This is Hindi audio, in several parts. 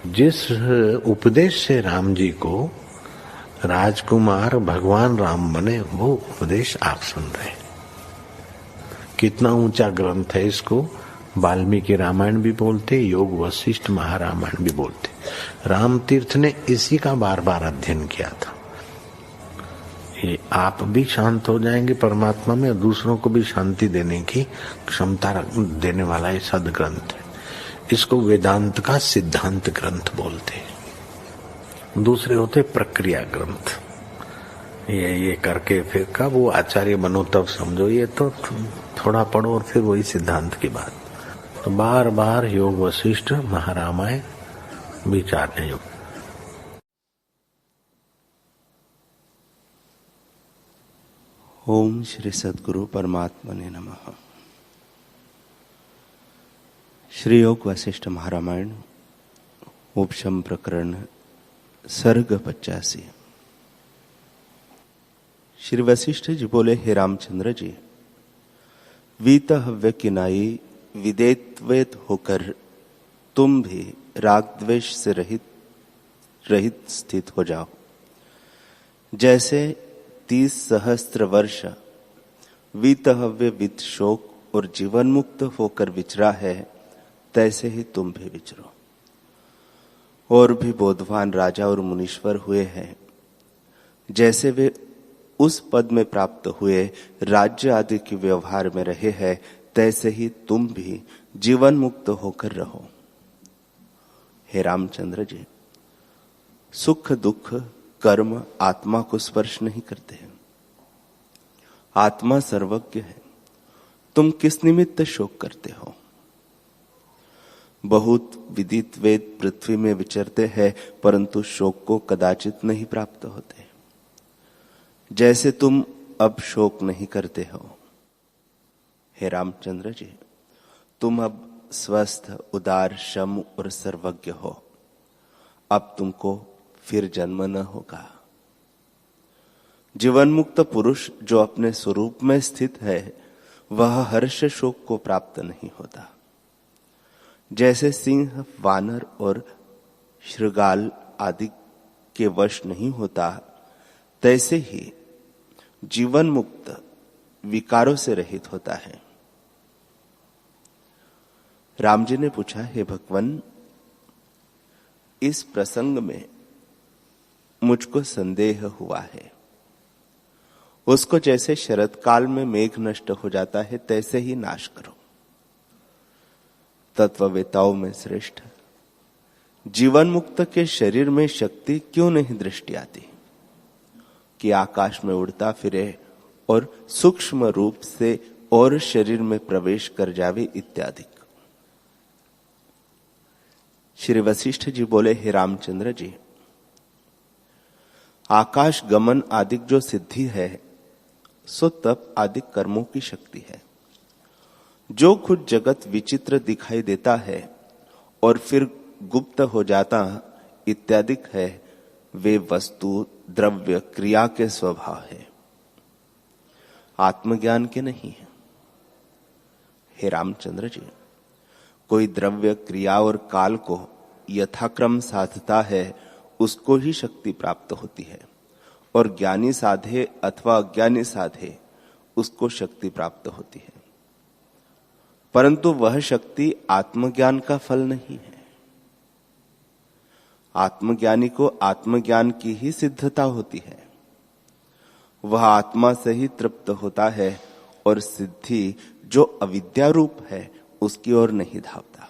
जिस उपदेश से राम जी को राजकुमार भगवान राम बने, वो उपदेश आप सुन रहे हैं। कितना ऊंचा ग्रंथ है। इसको वाल्मीकि रामायण भी बोलते, योग वशिष्ठ महारामायण भी बोलते। राम तीर्थ ने इसी का बार बार अध्ययन किया था। ये आप भी शांत हो जाएंगे परमात्मा में, और दूसरों को भी शांति देने की क्षमता देने वाला ये सदग्रंथ है। इसको वेदांत का सिद्धांत ग्रंथ बोलते हैं। दूसरे होते प्रक्रिया ग्रंथ। ये करके फिर कब वो आचार्य बनो तब समझो, ये तो थोड़ा पढ़ो और फिर वही सिद्धांत की बात। तो बार बार योग वशिष्ठ महारामायण विचारने योग। ओम श्री सद्गुरु परमात्मने नमः। श्री योग वशिष्ठ महारामायण उपशम प्रकरण सर्ग 85। श्री वशिष्ठ जी बोले, हे रामचंद्र जी, वीत हव्य किनाई विदेत्वेत होकर तुम भी राग द्वेष से रहित स्थित हो जाओ। जैसे 30 सहस्त्र वर्ष वीतहव्य वित शोक और जीवन मुक्त होकर विचरा है, तैसे ही तुम भी विचरो। और भी बोधवान राजा और मुनीश्वर हुए हैं, जैसे वे उस पद में प्राप्त हुए राज्य आदि के व्यवहार में रहे हैं, तैसे ही तुम भी जीवन मुक्त होकर रहो। हे रामचंद्र जी, सुख दुख कर्म आत्मा को स्पर्श नहीं करते हैं। आत्मा सर्वज्ञ है। तुम किस निमित्त शोक करते हो? बहुत विदित वेद पृथ्वी में विचरते हैं, परंतु शोक को कदाचित नहीं प्राप्त होते। जैसे तुम अब शोक नहीं करते हो। हे रामचंद्र जी, तुम अब स्वस्थ उदार क्षम और सर्वज्ञ हो। अब तुमको फिर जन्म न होगा। जीवन मुक्त पुरुष जो अपने स्वरूप में स्थित है, वह हर्ष शोक को प्राप्त नहीं होता। जैसे सिंह वानर और शृगाल आदि के वश नहीं होता, तैसे ही जीवन मुक्त विकारों से रहित होता है। राम जी ने पूछा, हे भगवन, इस प्रसंग में मुझको संदेह हुआ है। उसको जैसे शरद काल में मेघ नष्ट हो जाता है, तैसे ही नाश करो। तत्ववेताओं में श्रेष्ठ जीवन मुक्त के शरीर में शक्ति क्यों नहीं दृष्टि आती कि आकाश में उड़ता फिरे और सूक्ष्म रूप से और शरीर में प्रवेश कर जावे इत्यादि। श्री वशिष्ठ जी बोले, हे रामचंद्र जी, आकाश गमन आदि जो सिद्धि है, सो तप आदि कर्मों की शक्ति है। जो खुद जगत विचित्र दिखाई देता है और फिर गुप्त हो जाता इत्यादि है, वे वस्तु द्रव्य क्रिया के स्वभाव है, आत्मज्ञान के नहीं है। हे रामचंद्र जी, कोई द्रव्य क्रिया और काल को यथाक्रम साधता है, उसको ही शक्ति प्राप्त होती है, और ज्ञानी साधे अथवा अज्ञानी साधे, उसको शक्ति प्राप्त होती है। परंतु वह शक्ति आत्मज्ञान का फल नहीं है। आत्मज्ञानी को आत्मज्ञान की ही सिद्धता होती है। वह आत्मा से ही तृप्त होता है और सिद्धि जो अविद्या रूप है, उसकी ओर नहीं धावता।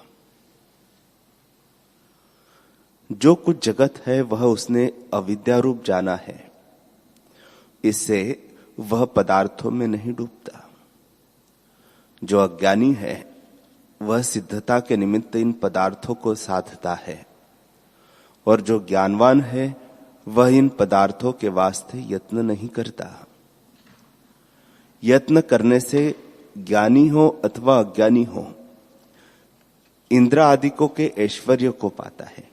जो कुछ जगत है, वह उसने अविद्या रूप जाना है। इससे वह पदार्थों में नहीं डूबता। जो अज्ञानी है, वह सिद्धता के निमित्त इन पदार्थों को साधता है, और जो ज्ञानवान है, वह इन पदार्थों के वास्ते यत्न नहीं करता। यत्न करने से ज्ञानी हो अथवा अज्ञानी हो, इंद्र आदिकों के ऐश्वर्य को पाता है,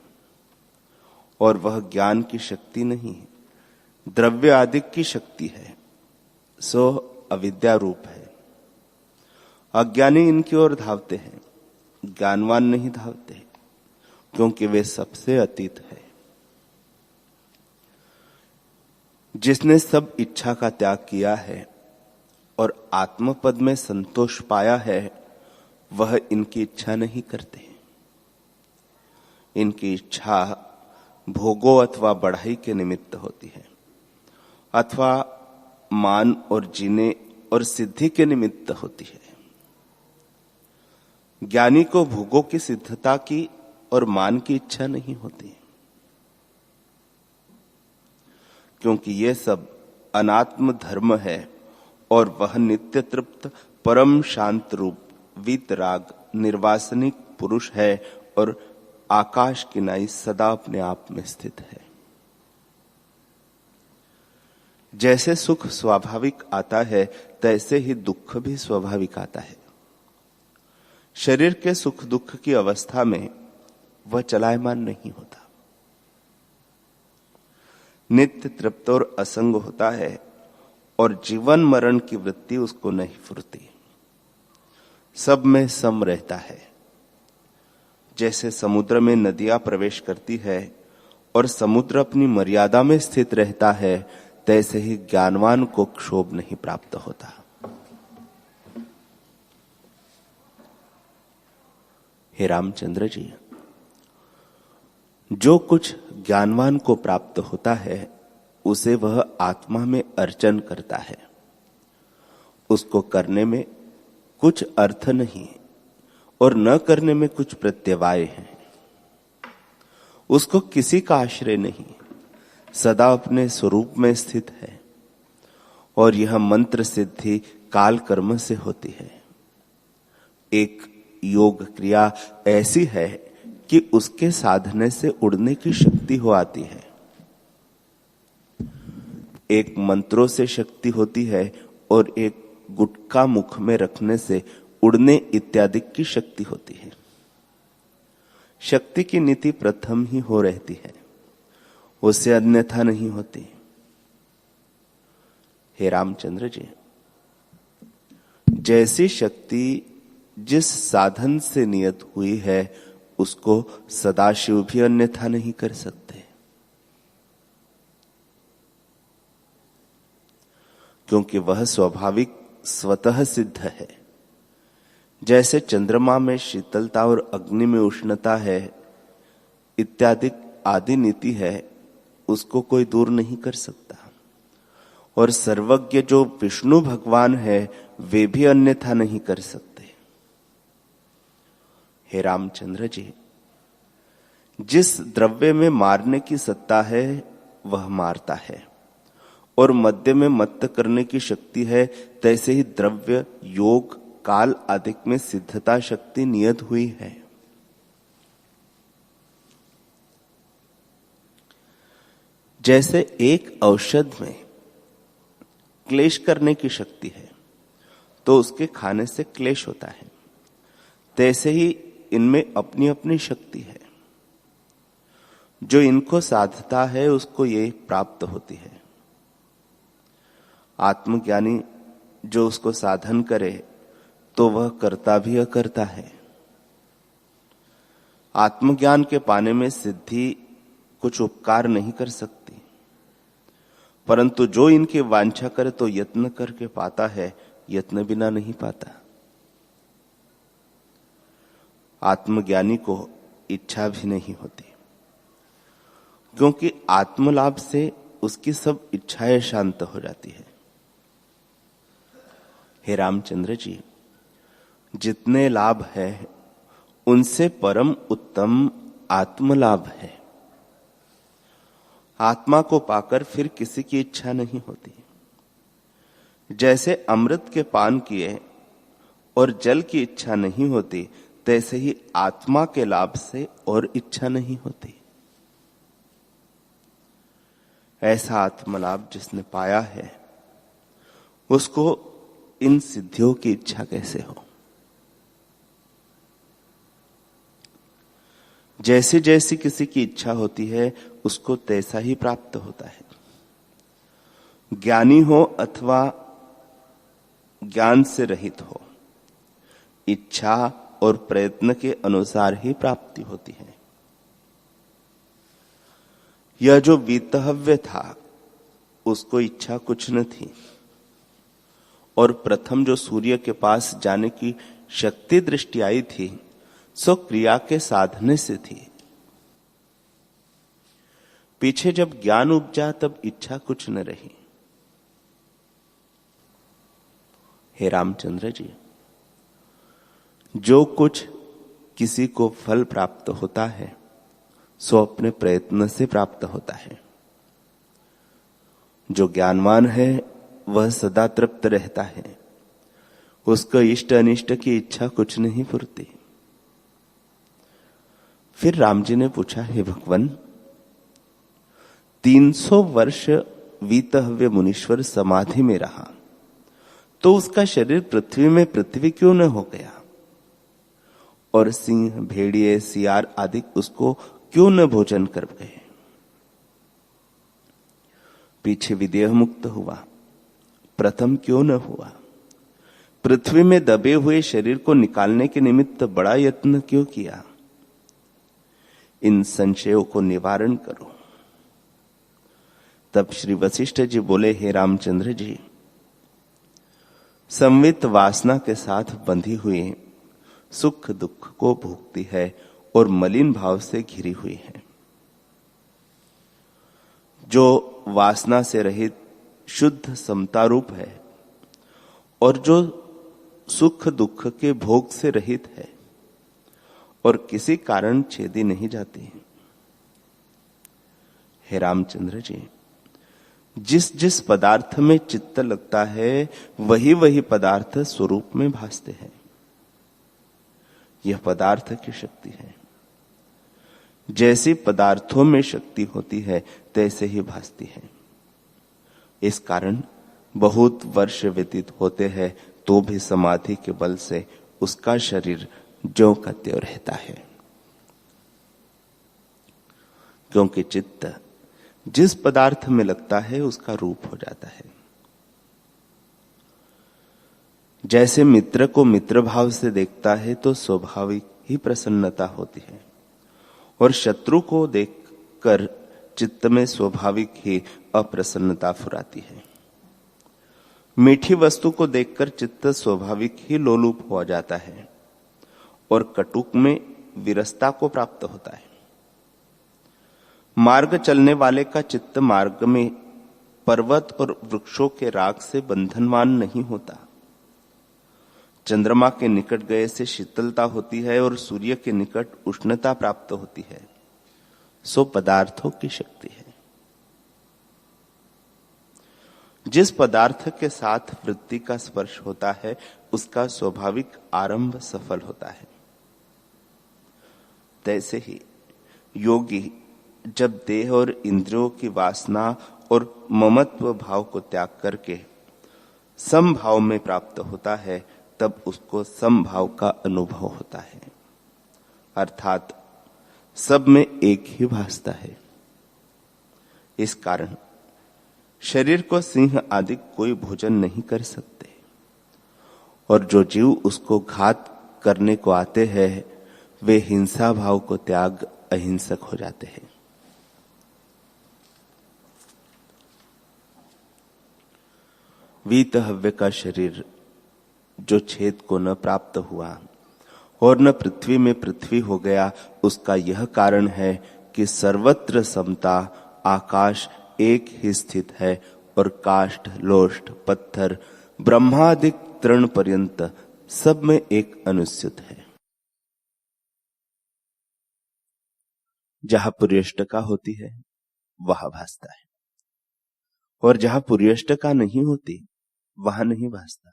और वह ज्ञान की शक्ति नहीं, द्रव्य आदि की शक्ति है, सो अविद्या रूप है। अज्ञानी इनकी ओर धावते हैं, ज्ञानवान नहीं धावते। क्योंकि वे सबसे अतीत है। जिसने सब इच्छा का त्याग किया है और आत्मपद में संतोष पाया है, वह इनकी इच्छा नहीं करते। इनकी इच्छा भोगों अथवा बढ़ाई के निमित्त होती है, अथवा मान और जीने और सिद्धि के निमित्त होती है। ज्ञानी को भोगों की सिद्धता की और मान की इच्छा नहीं होती, क्योंकि ये सब अनात्म धर्म है और वह नित्य तृप्त परम शांत रूप वीतराग निर्वासनिक पुरुष है और आकाश की नाई सदा अपने आप में स्थित है। जैसे सुख स्वाभाविक आता है, तैसे ही दुख भी स्वाभाविक आता है। शरीर के सुख दुख की अवस्था में वह चलायमान नहीं होता, नित्य तृप्त और असंग होता है और जीवन मरण की वृत्ति उसको नहीं फुरती, सब में सम रहता है। जैसे समुद्र में नदियां प्रवेश करती है और समुद्र अपनी मर्यादा में स्थित रहता है, तैसे ही ज्ञानवान को क्षोभ नहीं प्राप्त होता। हे रामचंद्र जी, जो कुछ ज्ञानवान को प्राप्त होता है उसे वह आत्मा में अर्चन करता है। उसको करने में कुछ अर्थ नहीं और न करने में कुछ प्रत्यवाय है। उसको किसी का आश्रय नहीं, सदा अपने स्वरूप में स्थित है और यह मंत्र सिद्धि काल कर्म से होती है। एक योग क्रिया ऐसी है कि उसके साधने से उड़ने की शक्ति हो आती है। एक मंत्रों से शक्ति होती है और एक गुटका मुख में रखने से उड़ने इत्यादि की शक्ति होती है। शक्ति की नीति प्रथम ही हो रहती है, उससे अन्यथा नहीं होती। हे रामचंद्र जी, जैसी शक्ति जिस साधन से नियत हुई है उसको सदाशिव भी अन्यथा नहीं कर सकते, क्योंकि वह स्वाभाविक स्वतः सिद्ध है। जैसे चंद्रमा में शीतलता और अग्नि में उष्णता है इत्यादि आदि नीति है, उसको कोई दूर नहीं कर सकता। और सर्वज्ञ जो विष्णु भगवान है वे भी अन्यथा नहीं कर सकते। हे रामचंद्र जी, जिस द्रव्य में मारने की सत्ता है वह मारता है और मध्य में मत्त करने की शक्ति है, तैसे ही द्रव्य योग काल आदि में सिद्धता शक्ति नियत हुई है। जैसे एक औषध में क्लेश करने की शक्ति है तो उसके खाने से क्लेश होता है, तैसे ही इनमें अपनी अपनी शक्ति है। जो इनको साधता है उसको ये प्राप्त होती है। आत्मज्ञानी जो उसको साधन करे तो वह करता भी अकर्ता है। आत्मज्ञान के पाने में सिद्धि कुछ उपकार नहीं कर सकती, परंतु जो इनकी वांछा करे तो यत्न करके पाता है, यत्न बिना नहीं पाता। आत्मज्ञानी को इच्छा भी नहीं होती, क्योंकि आत्मलाभ से उसकी सब इच्छाएं शांत हो जाती है। हे रामचंद्र जी, जितने लाभ है उनसे परम उत्तम आत्मलाभ है। आत्मा को पाकर फिर किसी की इच्छा नहीं होती। जैसे अमृत के पान किए और जल की इच्छा नहीं होती, तैसे ही आत्मा के लाभ से और इच्छा नहीं होती। ऐसा आत्मलाभ जिसने पाया है उसको इन सिद्धियों की इच्छा कैसे हो। जैसी जैसी किसी की इच्छा होती है उसको तैसा ही प्राप्त होता है। ज्ञानी हो अथवा ज्ञान से रहित हो, इच्छा और प्रयत्न के अनुसार ही प्राप्ति होती है। यह जो वीतहव्य था उसको इच्छा कुछ न थी, और प्रथम जो सूर्य के पास जाने की शक्ति दृष्टि आई थी सो क्रिया के साधने से थी। पीछे जब ज्ञान उपजा तब इच्छा कुछ न रही। हे रामचंद्र जी, जो कुछ किसी को फल प्राप्त होता है सो अपने प्रयत्न से प्राप्त होता है। जो ज्ञानवान है वह सदा तृप्त रहता है, उसको इष्ट अनिष्ट की इच्छा कुछ नहीं फुरती। फिर राम जी ने पूछा, हे भगवान, 300 वर्ष वीतहव्य मुनीश्वर समाधि में रहा तो उसका शरीर पृथ्वी में पृथ्वी क्यों न हो गया, और सिंह, भेड़िए, सियार आदि उसको क्यों न भोजन कर गए। पीछे विदेह मुक्त हुआ, प्रथम क्यों न हुआ। पृथ्वी में दबे हुए शरीर को निकालने के निमित्त बड़ा यत्न क्यों किया। इन संशयों को निवारण करो। तब श्री वशिष्ठ जी बोले, हे रामचंद्र जी, संवित वासना के साथ बंधी हुई सुख दुख को भोगती है और मलिन भाव से घिरी हुई है। जो वासना से रहित शुद्ध समता रूप है और जो सुख दुख के भोग से रहित है और किसी कारण छेदी नहीं जाती है। हे रामचंद्र जी, जिस जिस पदार्थ में चित्त लगता है वही वही पदार्थ स्वरूप में भासते हैं। यह पदार्थ की शक्ति है। जैसी पदार्थों में शक्ति होती है तैसे ही भासती है। इस कारण बहुत वर्ष व्यतीत होते हैं तो भी समाधि के बल से उसका शरीर ज्यों का त्यों रहता है, क्योंकि चित्त जिस पदार्थ में लगता है उसका रूप हो जाता है। जैसे मित्र को मित्र भाव से देखता है तो स्वाभाविक ही प्रसन्नता होती है, और शत्रु को देखकर चित्त में स्वाभाविक ही अप्रसन्नता फुराती है। मीठी वस्तु को देखकर चित्त स्वाभाविक ही लोलुप हो जाता है और कटुक में विरसता को प्राप्त होता है। मार्ग चलने वाले का चित्त मार्ग में पर्वत और वृक्षों के राग से बंधनवान नहीं होता। चंद्रमा के निकट गए से शीतलता होती है और सूर्य के निकट उष्णता प्राप्त होती है। सो पदार्थों की शक्ति है। जिस पदार्थ के साथ वृत्ति का स्पर्श होता है उसका स्वाभाविक आरंभ सफल होता है। तैसे ही योगी जब देह और इंद्रियों की वासना और ममत्व भाव को त्याग करके समभाव में प्राप्त होता है तब उसको समभाव का अनुभव होता है, अर्थात सब में एक ही भासता है। इस कारण शरीर को सिंह आदि कोई भोजन नहीं कर सकते, और जो जीव उसको घात करने को आते हैं वे हिंसा भाव को त्याग अहिंसक हो जाते हैं। वीतहव्य का शरीर जो छेद को न प्राप्त हुआ और न पृथ्वी में पृथ्वी हो गया, उसका यह कारण है कि सर्वत्र समता आकाश एक ही स्थित है और काष्ठ, लोष्ट, पत्थर, ब्रह्मादिक तृण पर्यंत सब में एक अनुस्यूत है। जहां पुर्यष्टका होती है वहां भासता है, और जहां पुर्यष्टका नहीं होती वहां नहीं भासता।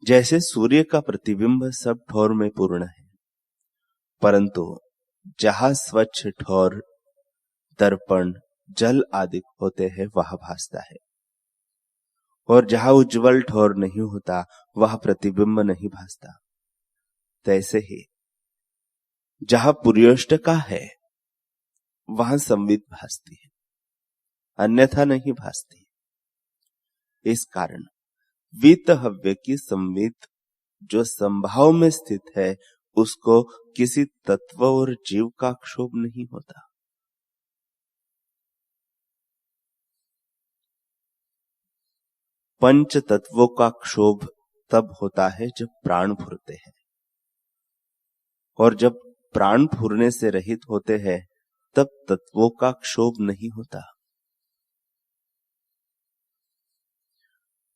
जैसे सूर्य का प्रतिबिंब सब ठोर में पूर्ण है, परंतु जहां स्वच्छ ठोर, दर्पण, जल आदि होते हैं वहां भासता है, और जहां उज्जवल ठोर नहीं होता वहां प्रतिबिंब नहीं भासता। तैसे ही जहां पुर्यष्टका है वहां संवित भासती है, अन्यथा नहीं भासती। इस कारण वीतहव्य की संवित जो संभाव में स्थित है उसको किसी तत्व और जीव का क्षोभ नहीं होता। पंच तत्वों का क्षोभ तब होता है जब प्राण फूरते हैं, और जब प्राण फूरने से रहित होते हैं तब तत्वों का क्षोभ नहीं होता।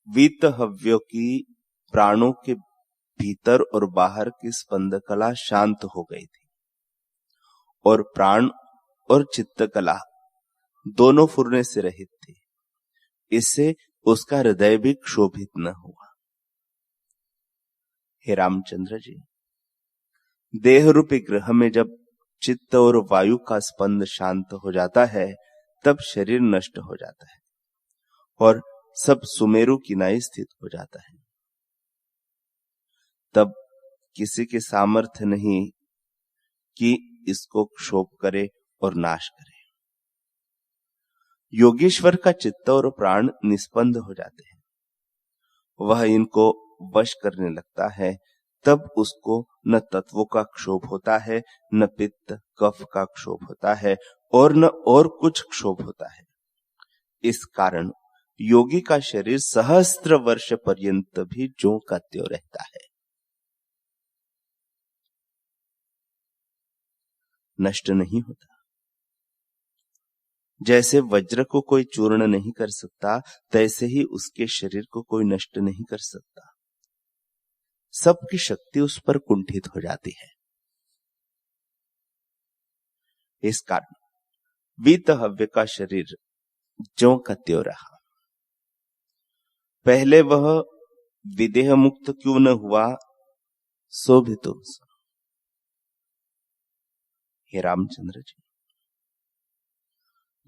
वीतहव्यों की प्राणों के भीतर और बाहर की स्पंद कला शांत हो गई थी, और प्राण और चित्त कला दोनों फुरने से रहित थी। इससे उसका हृदय भी क्षोभित न हुआ। हे रामचंद्र जी, देह रूपी ग्रह में जब चित्त और वायु का स्पंद शांत हो जाता है तब शरीर नष्ट हो जाता है और सब सुमेरु किनाई स्थित हो जाता है। तब किसी के सामर्थ्य नहीं कि इसको क्षोभ करे और नाश करे। योगीश्वर का चित्त और प्राण निस्पंद हो जाते हैं, वह इनको वश करने लगता है। तब उसको न तत्वों का क्षोभ होता है, न पित्त कफ का क्षोभ होता है, और न और कुछ क्षोभ होता है। इस कारण योगी का शरीर सहस्त्र वर्ष पर्यंत भी ज्यों का त्यों रहता है, नष्ट नहीं होता। जैसे वज्र को कोई चूर्ण नहीं कर सकता, तैसे ही उसके शरीर को कोई नष्ट नहीं कर सकता। सबकी शक्ति उस पर कुंठित हो जाती है। इस कारण वीतहव्य का शरीर ज्यों का त्यों रहा। पहले वह विदेह मुक्त क्यों न हुआ, सो भी तुम सुनो। हे रामचंद्र जी,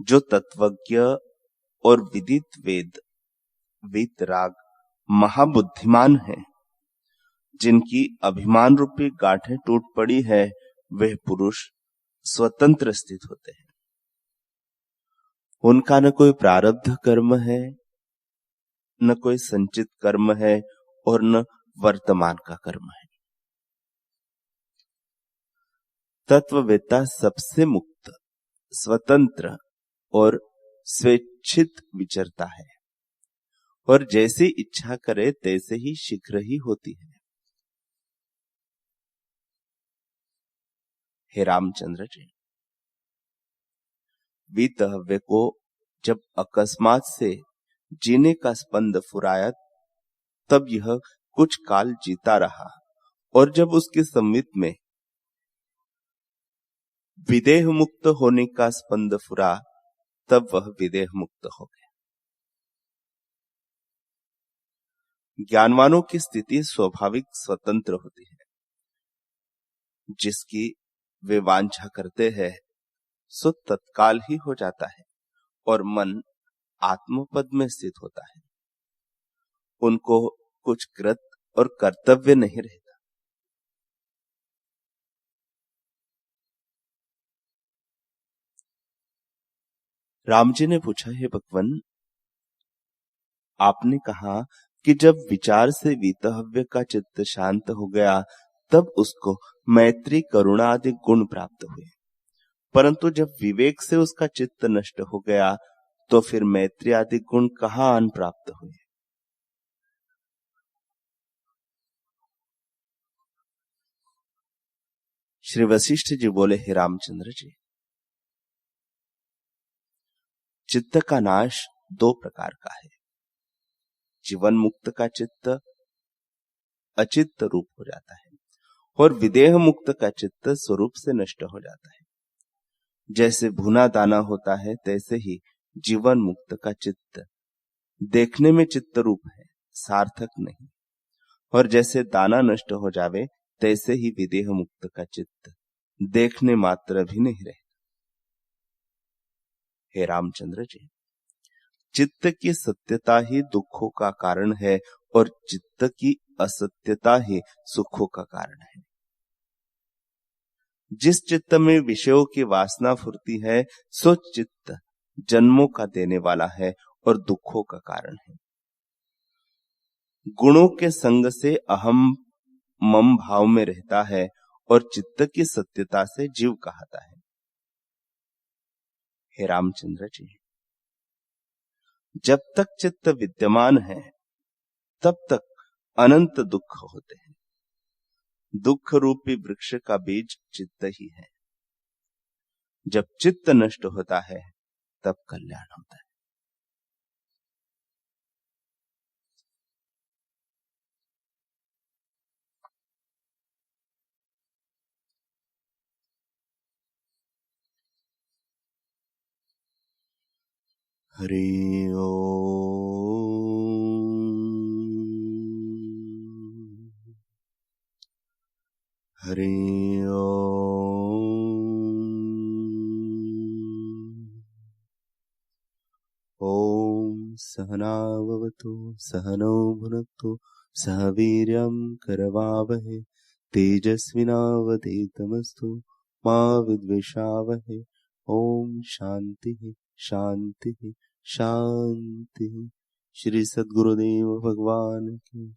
जो तत्वज्ञ और विदित वेद वीतराग महाबुद्धिमान हैं, जिनकी अभिमान रूपी गांठें टूट पड़ी है, वह पुरुष स्वतंत्र स्थित होते हैं। उनका न कोई प्रारब्ध कर्म है, न कोई संचित कर्म है, और न वर्तमान का कर्म है। तत्ववेत्ता सबसे मुक्त, स्वतंत्र और स्वेच्छित विचरता है, और जैसी इच्छा करे तैसे ही शीघ्र ही होती है। हे रामचंद्र जी, वीतहव्य को जब अकस्मात से जीने का स्पंद फुराया तब यह कुछ काल जीता रहा, और जब उसके संवित में विदेह मुक्त होने का स्पंद फुरा तब वह विदेह मुक्त हो गया। ज्ञानवानों की स्थिति स्वाभाविक स्वतंत्र होती है। जिसकी वे वांछा करते हैं सो तत्काल ही हो जाता है, और मन आत्मपद में स्थित होता है। उनको कुछ कृत और कर्तव्य नहीं रहता। राम जी ने पूछा, हे भगवान, आपने कहा कि जब विचार से वीतहव्य का चित्त शांत हो गया तब उसको मैत्री करुणा आदि गुण प्राप्त हुए, परंतु जब विवेक से उसका चित्त नष्ट हो गया तो फिर मैत्री आदि गुण कहां आन प्राप्त हुए। श्री वशिष्ठ जी बोले, हे रामचंद्र जी, चित्त का नाश दो प्रकार का है। जीवन मुक्त का चित्त अचित्त रूप हो जाता है, और विदेह मुक्त का चित्त स्वरूप से नष्ट हो जाता है। जैसे भुना दाना होता है तैसे ही जीवन मुक्त का चित्त देखने में चित्त रूप है, सार्थक नहीं। और जैसे दाना नष्ट हो जावे तैसे ही विदेह मुक्त का चित्त देखने मात्र भी नहीं रहे। हे रामचंद्र जी, चित्त की सत्यता ही दुखों का कारण है, और चित्त की असत्यता ही सुखों का कारण है। जिस चित्त में विषयों की वासना फुरती है सो चित्त जन्मों का देने वाला है और दुखों का कारण है। गुणों के संग से अहम मम भाव में रहता है, और चित्त की सत्यता से जीव कहता है। हे रामचंद्र जी, जब तक चित्त विद्यमान है तब तक अनंत दुख होते हैं। दुख रूपी वृक्ष का बीज चित्त ही है। जब चित्त नष्ट होता है तब कल्याण होता है। हरि ओम, हरि ओम। सहनाववतु सहनौ भुनक्तु सह वीर्यं करवावहै तेजस्विनावधीतमस्तु मा विद्विषावहै। ओम शांति शांति शांति। श्री सद्गुरुदेव भगवान की